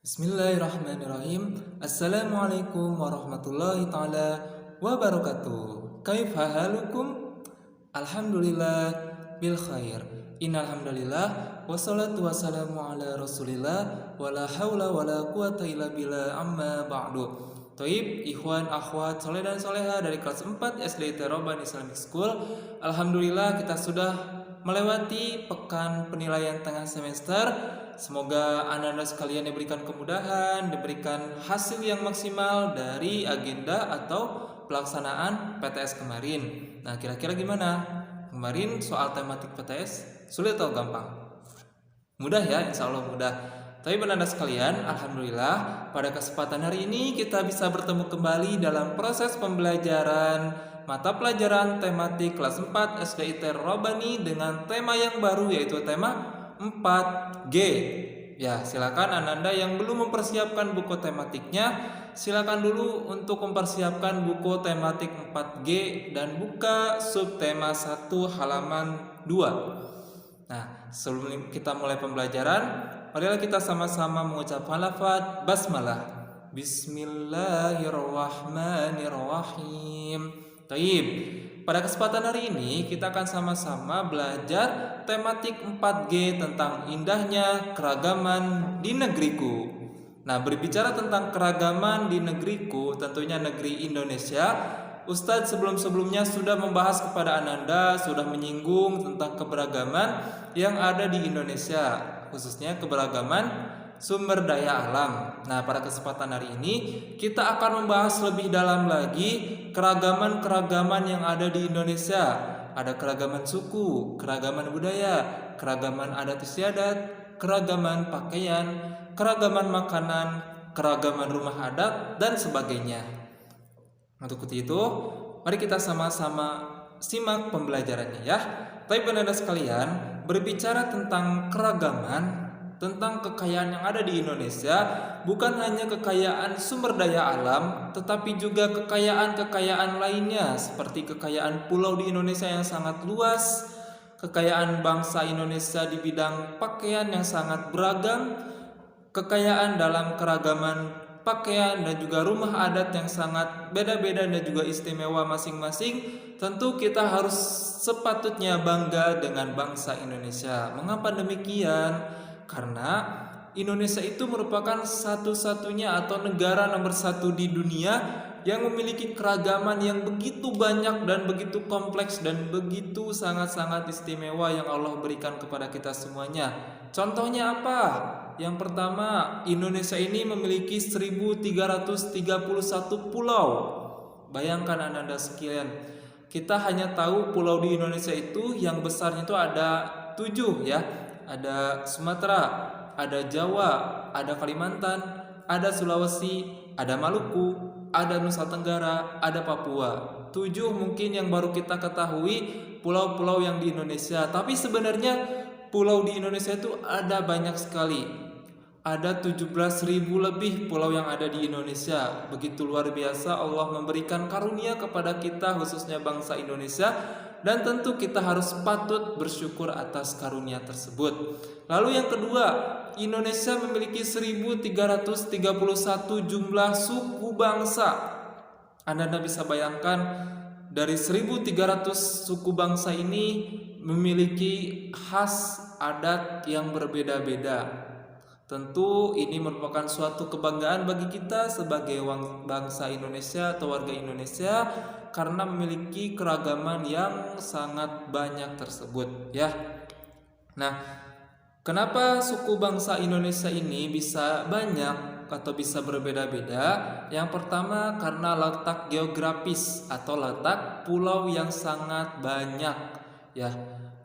Bismillahirrahmanirrahim. Assalamualaikum warahmatullahi ta'ala wabarakatuh. Kaifa halukum? Alhamdulillah bil khair. Innalhamdulillah wassalatu wassalamu ala rasulillah wala hawla wala quwata illa billah amma ba'du. Taib, ikhwan, akhwat, soleh dan soleha dari kelas 4 SD Teroban Islamic School. Alhamdulillah kita sudah melewati pekan penilaian tengah semester. Semoga anda sekalian diberikan kemudahan, diberikan hasil yang maksimal dari agenda atau pelaksanaan PTS kemarin. Nah, kira-kira gimana? Kemarin soal tematik PTS sulit atau gampang? Mudah ya, insya Allah mudah. Tapi anda sekalian, alhamdulillah pada kesempatan hari ini kita bisa bertemu kembali dalam proses pembelajaran mata pelajaran tematik kelas 4 SDIT Robani dengan tema yang baru, yaitu tema 4G. Ya, silakan Ananda yang belum mempersiapkan buku tematiknya, silakan dulu untuk mempersiapkan buku tematik 4G dan buka subtema 1 halaman 2. Nah, sebelum kita mulai pembelajaran, marilah kita sama-sama mengucapkan lafaz basmalah. Bismillahirrahmanirrahim. Taib. Pada kesempatan hari ini kita akan sama-sama belajar tematik 4G tentang indahnya keragaman di negeriku. Nah, berbicara tentang keragaman di negeriku, tentunya negeri Indonesia, Ustadz sebelum-sebelumnya sudah membahas kepada Ananda, sudah menyinggung tentang keberagaman yang ada di Indonesia, khususnya keberagaman sumber daya alam. Nah, pada kesempatan hari ini kita akan membahas lebih dalam lagi keragaman-keragaman yang ada di Indonesia. Ada keragaman suku, keragaman budaya, keragaman adat istiadat, keragaman pakaian, keragaman makanan, keragaman rumah adat, dan sebagainya. Untuk itu, mari kita sama-sama simak pembelajarannya ya. Tapi Anda sekalian, berbicara tentang keragaman, tentang kekayaan yang ada di Indonesia, bukan hanya kekayaan sumber daya alam, tetapi juga kekayaan-kekayaan lainnya, seperti kekayaan pulau di Indonesia yang sangat luas, kekayaan bangsa Indonesia di bidang pakaian yang sangat beragam, kekayaan dalam keragaman pakaian dan juga rumah adat yang sangat beda-beda dan juga istimewa masing-masing. Tentu kita harus sepatutnya bangga dengan bangsa Indonesia. Mengapa demikian? Karena Indonesia itu merupakan satu-satunya atau negara nomor 1 di dunia yang memiliki keragaman yang begitu banyak dan begitu kompleks dan begitu sangat-sangat istimewa yang Allah berikan kepada kita semuanya. Contohnya apa? Yang pertama, Indonesia ini memiliki 1331 pulau. Bayangkan Anda sekalian, kita hanya tahu pulau di Indonesia itu yang besarnya itu ada 7 ya. Ada Sumatera, ada Jawa, ada Kalimantan, ada Sulawesi, ada Maluku, ada Nusa Tenggara, ada Papua. 7 mungkin yang baru kita ketahui pulau-pulau yang di Indonesia. Tapi sebenarnya pulau di Indonesia itu ada banyak sekali. Ada 17.000 lebih pulau yang ada di Indonesia. Begitu luar biasa Allah memberikan karunia kepada kita, khususnya bangsa Indonesia. Dan tentu kita harus patut bersyukur atas karunia tersebut. Lalu yang kedua, Indonesia memiliki 1331 jumlah suku bangsa. Anda bisa bayangkan, dari 1300 suku bangsa ini memiliki khas adat yang berbeda-beda. Tentu ini merupakan suatu kebanggaan bagi kita sebagai bangsa Indonesia atau warga Indonesia, karena memiliki keragaman yang sangat banyak tersebut ya. Nah, kenapa suku bangsa Indonesia ini bisa banyak atau bisa berbeda-beda? Yang pertama, karena letak geografis atau letak pulau yang sangat banyak ya.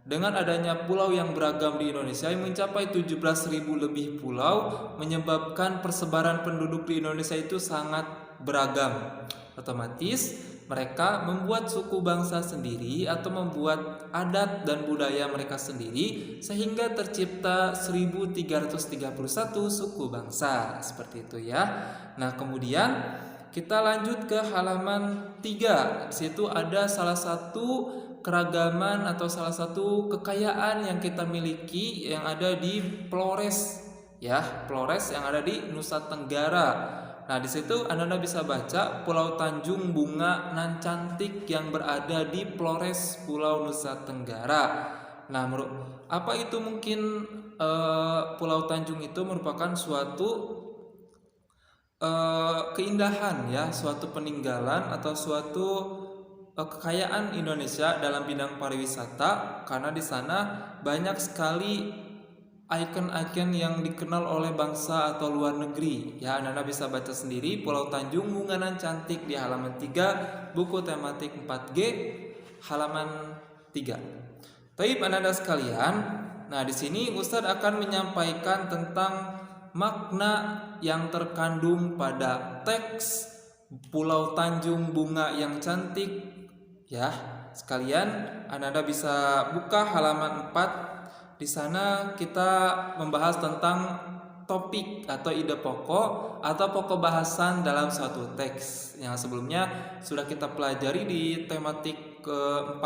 Dengan adanya pulau yang beragam di Indonesia yang mencapai 17.000 lebih pulau, menyebabkan persebaran penduduk di Indonesia itu sangat beragam. Otomatis mereka membuat suku bangsa sendiri atau membuat adat dan budaya mereka sendiri, sehingga tercipta 1331 suku bangsa. Seperti itu ya. Nah, kemudian kita lanjut ke halaman 3. Di situ ada salah satu keragaman atau salah satu kekayaan yang kita miliki yang ada di Flores ya, Flores yang ada di Nusa Tenggara. Nah, di situ Anda bisa baca Pulau Tanjung Bunga Nan Cantik yang berada di Flores, Pulau Nusa Tenggara. Nah, apa itu mungkin Pulau Tanjung itu merupakan suatu keindahan ya, suatu peninggalan atau suatu kekayaan Indonesia dalam bidang pariwisata, karena di sana banyak sekali ikon-ikon yang dikenal oleh bangsa atau luar negeri. Ya, Anda bisa baca sendiri Pulau Tanjung Bunga Nan Cantik di halaman 3 buku tematik 4G halaman 3. Taib Anda sekalian, nah di sini Ustadz akan menyampaikan tentang makna yang terkandung pada teks Pulau Tanjung Bunga yang Cantik. Ya, sekalian Anda bisa buka halaman 4. Di sana kita membahas tentang topik atau ide pokok atau pokok bahasan dalam suatu teks yang sebelumnya sudah kita pelajari di tematik ke-4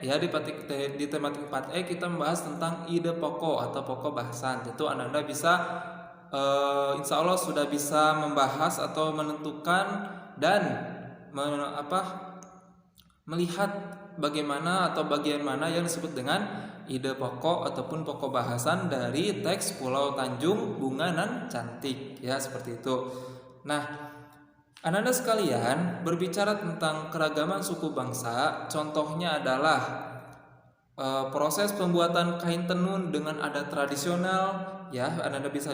ya, di tematik 4E kita membahas tentang ide pokok atau pokok bahasan. Itu Anda bisa insya Allah sudah bisa membahas atau menentukan dan melihat bagaimana atau bagian mana yang disebut dengan ide pokok ataupun pokok bahasan dari teks Pulau Tanjung Bunga Nan Cantik, ya, seperti itu. Nah, Anda sekalian, berbicara tentang keragaman suku bangsa, contohnya adalah proses pembuatan kain tenun dengan adat tradisional, ya. Anda bisa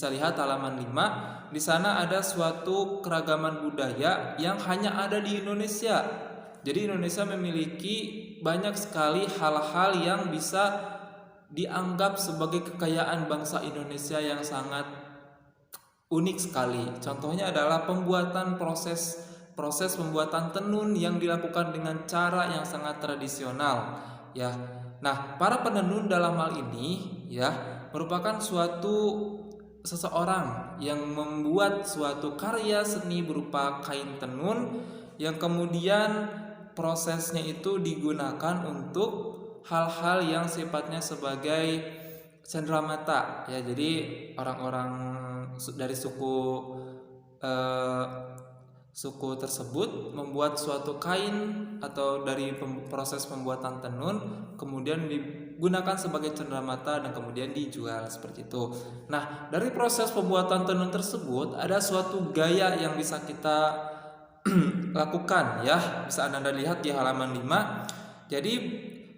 lihat halaman 5. Di sana ada suatu keragaman budaya yang hanya ada di Indonesia. Jadi Indonesia memiliki banyak sekali hal-hal yang bisa dianggap sebagai kekayaan bangsa Indonesia yang sangat unik sekali. Contohnya adalah proses pembuatan tenun yang dilakukan dengan cara yang sangat tradisional, ya. Nah, para penenun dalam hal ini, ya, merupakan seseorang yang membuat suatu karya seni berupa kain tenun yang kemudian prosesnya itu digunakan untuk hal-hal yang sifatnya sebagai cenderamata, ya. Jadi orang-orang dari suku tersebut membuat suatu kain atau dari proses pembuatan tenun kemudian digunakan sebagai cenderamata dan kemudian dijual, seperti itu. Nah, dari proses pembuatan tenun tersebut ada suatu gaya yang bisa kita lakukan, ya. Bisa Anda lihat di halaman 5. Jadi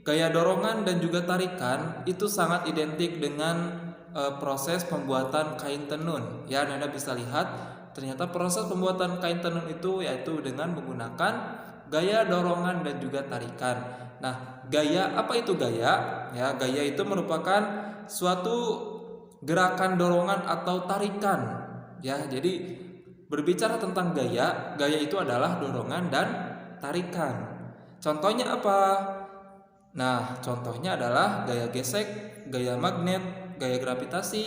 gaya dorongan dan juga tarikan itu sangat identik dengan proses pembuatan kain tenun, ya. Anda bisa lihat ternyata proses pembuatan kain tenun itu yaitu dengan menggunakan gaya dorongan dan juga tarikan. Nah, gaya apa itu gaya? Ya, gaya itu merupakan suatu gerakan dorongan atau tarikan, ya. Jadi berbicara tentang gaya itu adalah dorongan dan tarikan. Contohnya apa? Nah, contohnya adalah gaya gesek, gaya magnet, gaya gravitasi,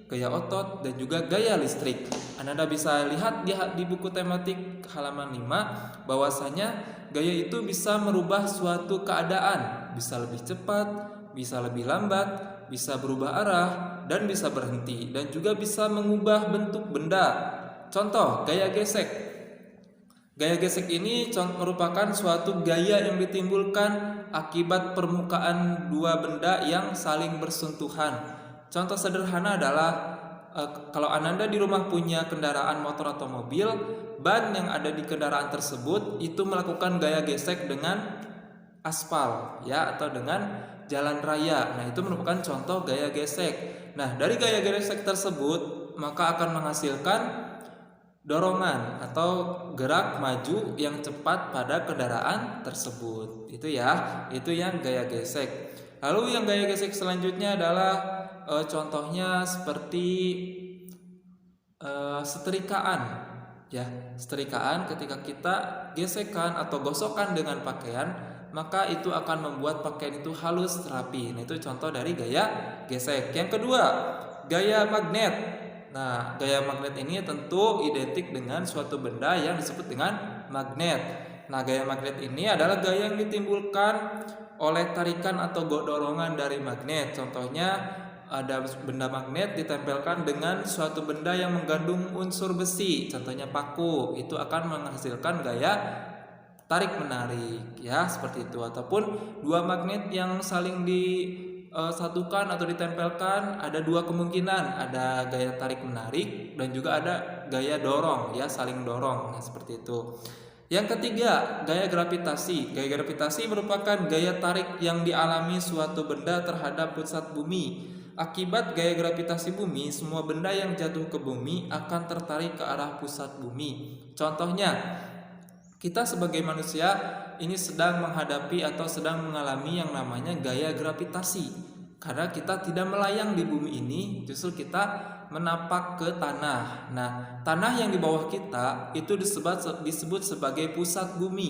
gaya otot, dan juga gaya listrik. Anda bisa lihat di buku tematik halaman 5 bahwasanya gaya itu bisa merubah suatu keadaan, bisa lebih cepat, bisa lebih lambat, bisa berubah arah, dan bisa berhenti, dan juga bisa mengubah bentuk benda. Contoh, gaya gesek. Gaya gesek ini merupakan suatu gaya yang ditimbulkan akibat permukaan dua benda yang saling bersentuhan. Contoh sederhana adalah kalau Anda di rumah punya kendaraan motor atau mobil, ban yang ada di kendaraan tersebut itu melakukan gaya gesek dengan aspal, ya, atau dengan jalan raya. Nah, itu merupakan contoh gaya gesek. Nah, dari gaya gesek tersebut maka akan menghasilkan dorongan atau gerak maju yang cepat pada kendaraan tersebut. Itu ya, itu yang gaya gesek. Lalu yang gaya gesek selanjutnya adalah contohnya seperti setrikaan, ya. Setrikaan ketika kita gesekkan atau gosokkan dengan pakaian, maka itu akan membuat pakaian itu halus rapi. Nah, itu contoh dari gaya gesek. Yang kedua, gaya magnet. Nah, gaya magnet ini tentu identik dengan suatu benda yang disebut dengan magnet. Nah, gaya magnet ini adalah gaya yang ditimbulkan oleh tarikan atau dorongan dari magnet. Contohnya ada benda magnet ditempelkan dengan suatu benda yang mengandung unsur besi, contohnya paku, itu akan menghasilkan gaya tarik menarik, ya seperti itu. Ataupun dua magnet yang saling disatukan atau ditempelkan, ada dua kemungkinan, ada gaya tarik menarik dan juga ada gaya dorong, ya saling dorong. Nah seperti itu. Yang ketiga, gaya gravitasi. Gaya gravitasi merupakan gaya tarik yang dialami suatu benda terhadap pusat bumi. Akibat gaya gravitasi bumi, semua benda yang jatuh ke bumi akan tertarik ke arah pusat bumi. Contohnya, kita sebagai manusia ini sedang menghadapi atau sedang mengalami yang namanya gaya gravitasi. Karena kita tidak melayang di bumi ini, justru kita menapak ke tanah. Nah, tanah yang di bawah kita itu disebut sebagai pusat bumi,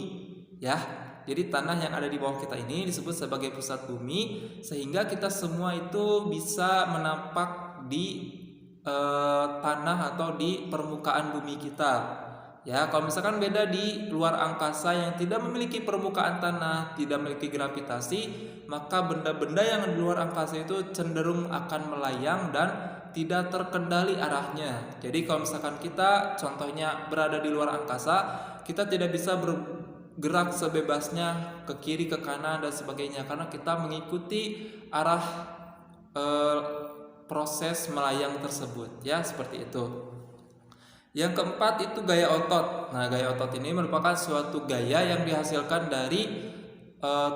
ya. Jadi tanah yang ada di bawah kita ini disebut sebagai pusat bumi, sehingga kita semua itu bisa menapak di tanah atau di permukaan bumi kita. Ya, kalau misalkan beda di luar angkasa yang tidak memiliki permukaan tanah, tidak memiliki gravitasi, maka benda-benda yang di luar angkasa itu cenderung akan melayang dan tidak terkendali arahnya. Jadi kalau misalkan kita contohnya berada di luar angkasa, kita tidak bisa bergerak sebebasnya ke kiri, ke kanan dan sebagainya, karena kita mengikuti arah proses melayang tersebut, ya seperti itu. Yang keempat itu gaya otot. Nah, gaya otot ini merupakan suatu gaya yang dihasilkan dari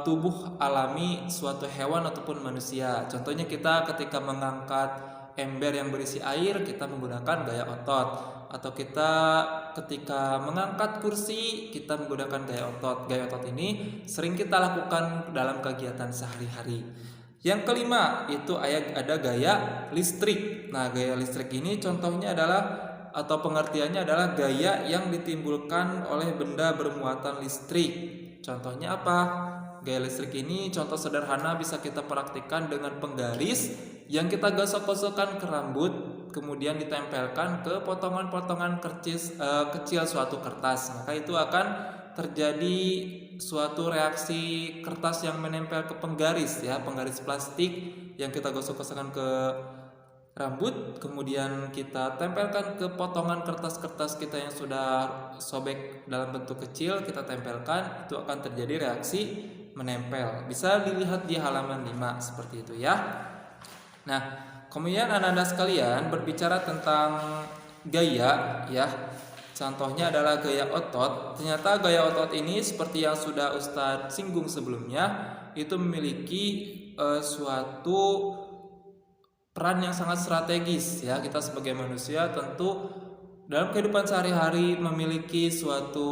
tubuh alami suatu hewan ataupun manusia. Contohnya kita ketika mengangkat ember yang berisi air, kita menggunakan gaya otot. Atau kita ketika mengangkat kursi, kita menggunakan gaya otot. Gaya otot ini sering kita lakukan dalam kegiatan sehari-hari. Yang kelima itu ada gaya listrik. Nah, gaya listrik ini contohnya adalah atau pengertiannya adalah gaya yang ditimbulkan oleh benda bermuatan listrik. Contohnya apa? Gaya listrik ini contoh sederhana bisa kita praktikkan dengan penggaris yang kita gosok-gosokkan ke rambut, kemudian ditempelkan ke potongan-potongan kecil suatu kertas. Maka itu akan terjadi suatu reaksi kertas yang menempel ke penggaris, ya, penggaris plastik yang kita gosok-gosokkan ke rambut, kemudian kita tempelkan ke potongan kertas-kertas kita yang sudah sobek dalam bentuk kecil, kita tempelkan, itu akan terjadi reaksi menempel. Bisa dilihat di halaman 5 seperti itu, ya. Nah, kemudian anak-anak sekalian berbicara tentang gaya, ya. Contohnya adalah gaya otot. Ternyata gaya otot ini seperti yang sudah Ustadz singgung sebelumnya, itu memiliki suatu peran yang sangat strategis, ya. Kita sebagai manusia tentu dalam kehidupan sehari-hari memiliki suatu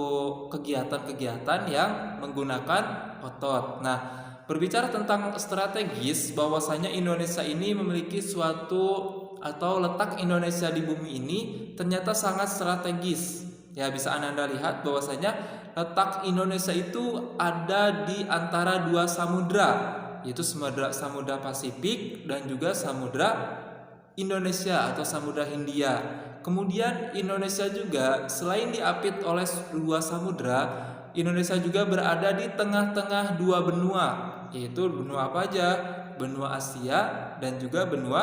kegiatan-kegiatan yang menggunakan otot. Nah, berbicara tentang strategis, bahwasanya Indonesia ini memiliki suatu atau letak Indonesia di bumi ini ternyata sangat strategis. Ya, bisa Anda lihat bahwasanya letak Indonesia itu ada di antara dua samudra, yaitu Samudra Pasifik dan juga Samudra Indonesia atau Samudra Hindia. Kemudian Indonesia juga selain diapit oleh dua samudra, Indonesia juga berada di tengah-tengah dua benua, yaitu benua apa aja? Benua Asia dan juga benua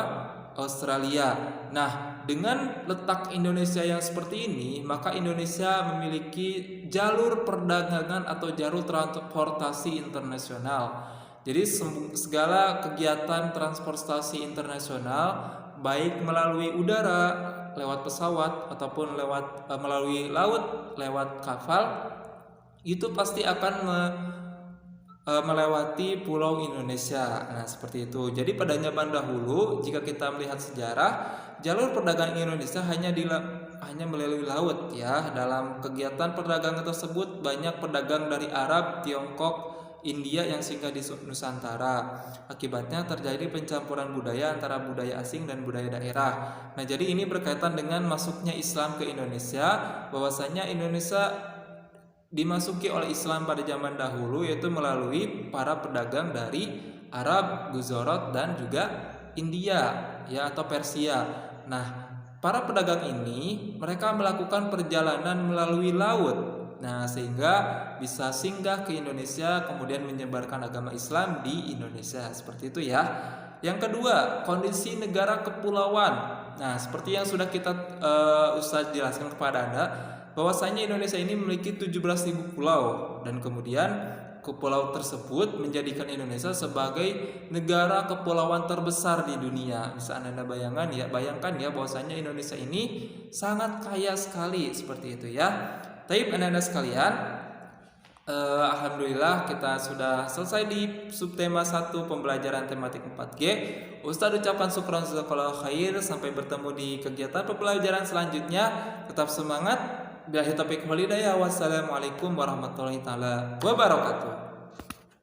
Australia. Nah, dengan letak Indonesia yang seperti ini, maka Indonesia memiliki jalur perdagangan atau jalur transportasi internasional. Jadi segala kegiatan transportasi internasional, baik melalui udara lewat pesawat ataupun melalui laut lewat kapal, itu pasti akan melewati pulau Indonesia. Nah, seperti itu. Jadi pada zaman dahulu, jika kita melihat sejarah, jalur perdagangan Indonesia hanya melalui laut, ya. Dalam kegiatan perdagangan tersebut banyak pedagang dari Arab, Tiongkok, India yang singgah di Nusantara. Akibatnya terjadi pencampuran budaya antara budaya asing dan budaya daerah. Nah, jadi ini berkaitan dengan masuknya Islam ke Indonesia, bahwasanya Indonesia dimasuki oleh Islam pada zaman dahulu, yaitu melalui para pedagang dari Arab, Guzarat dan juga India, ya, atau Persia. Nah, para pedagang ini mereka melakukan perjalanan melalui laut. Nah, sehingga bisa singgah ke Indonesia, kemudian menyebarkan agama Islam di Indonesia. Seperti itu, ya. Yang kedua, kondisi negara kepulauan. Nah, seperti yang sudah kita Ustaz jelaskan kepada Anda, bahwasanya Indonesia ini memiliki 17.000 pulau dan kemudian pulau tersebut menjadikan Indonesia sebagai negara kepulauan terbesar di dunia. Bisa Anda bayangkan ya bahwasanya Indonesia ini sangat kaya sekali seperti itu ya. Taib Anda sekalian, alhamdulillah kita sudah selesai di subtema 1 pembelajaran tematik 4G. Ustadz ucapkan syukran jazakallahu khair. Sampai bertemu di kegiatan pembelajaran selanjutnya. Tetap semangat. Billahi taufiq wal hidayah. Wassalamualaikum warahmatullahi taala wabarakatuh.